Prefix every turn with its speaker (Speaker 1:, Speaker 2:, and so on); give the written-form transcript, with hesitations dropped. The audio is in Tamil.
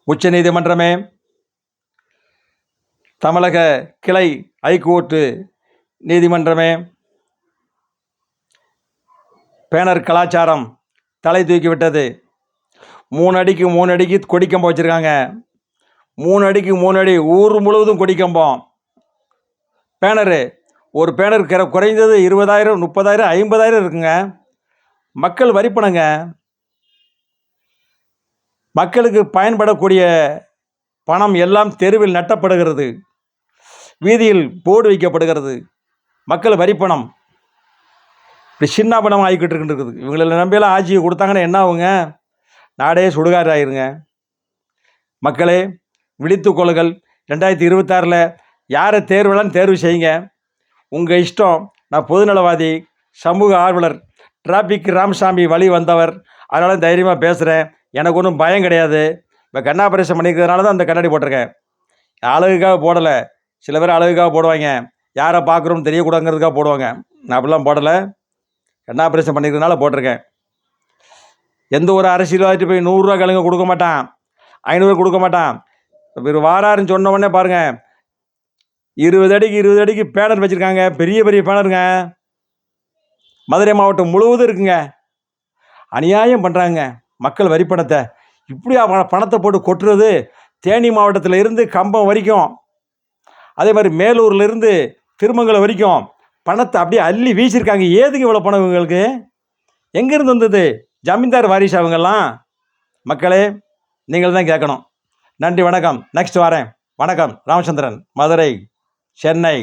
Speaker 1: உச்ச நீதிமன்றமே, தமிழக கிளை ஐகோர்ட்டு நீதிமன்றமே, பேனர் கலாச்சாரம் தலை தூக்கிவிட்டது. 3 அடிக்கு 3 அடிக்கு கொடிக்கம்பம் வச்சுருக்காங்க. 3 அடிக்கு 3 அடி ஊர் முழுவதும் கொடிக்கம்பம். பேனரு ஒரு பேனர் குறைந்தது 20,000, 30,000, 50,000 இருக்குங்க. மக்கள் வரிப்பணங்க. மக்களுக்கு பயன்படக்கூடிய பணம் எல்லாம் தெருவில் நட்டப்படுகிறது, வீதியில் போர்டு வைக்கப்படுகிறது. மக்கள் வரிப்பணம் இப்படி சின்ன பணம் ஆகிக்கிட்டு இருக்குது. இவங்களை நம்பியெல்லாம் ஆட்சியை கொடுத்தாங்கன்னா என்ன ஆகுங்க? நாடே சுடுகாடு ஆயிருங்க. மக்களே, விழித்து கொள்ளுங்கள். 2026 யாரை தேர்வு செய்யுங்க. உங்கள் இஷ்டம். நான் பொதுநலவாதி, சமூக ஆர்வலர், டிராபிக் ராமசாமி வழி வந்தவர். அதனால தைரியமாக பேசுகிறேன். எனக்கு ஒன்றும் பயம் கிடையாது. இப்போ கண்ணாபரேஷன் பண்ணிக்கிறதுனால தான் அந்த கண்ணாடி போட்டிருக்கேன். அழகுக்காக போடலை. சில பேர் அழகுக்காக போடுவாங்க, யாரை பார்க்குறோம்னு தெரியக்கூடாதுங்கிறதுக்காக போடுவாங்க. நான் அப்படிலாம் போடலை. கண்ணாபரேஷன் பண்ணிக்கிறதுனால போட்டிருக்கேன். எந்த ஒரு அரசியல்வாதிட்டு போய் 100 ரூபா கழுங்க கொடுக்க மாட்டான், 500 கொடுக்க மாட்டான். இப்போ வாராருன்னு சொன்ன உடனே பாருங்கள், 20 அடிக்கு 20 அடிக்கு பேனர் வச்சுருக்காங்க. பெரிய பெரிய பேனருங்க. மதுரை மாவட்டம் முழுவதும் இருக்குங்க. அநியாயம் பண்ணுறாங்க மக்கள் வரிப்பணத்தை. இப்படி பணத்தை போட்டு கொட்டுறது. தேனி மாவட்டத்தில் இருந்து கம்பம் வரைக்கும், அதே மாதிரி மேலூர்லேருந்து திருமங்கலம் வரைக்கும் பணத்தை அப்படியே அள்ளி வீசியிருக்காங்க. ஏதுக்கு இவ்வளோ பணம் இவங்களுக்கு? எங்கேருந்து வந்தது? ஜமீன்தார் வாரிசு அவங்கெல்லாம். மக்களே, நீங்கள் தான் கேட்கணும். நன்றி, வணக்கம். நெக்ஸ்ட் வரேன். வணக்கம். ராமச்சந்திரன், மதுரை, சென்னை.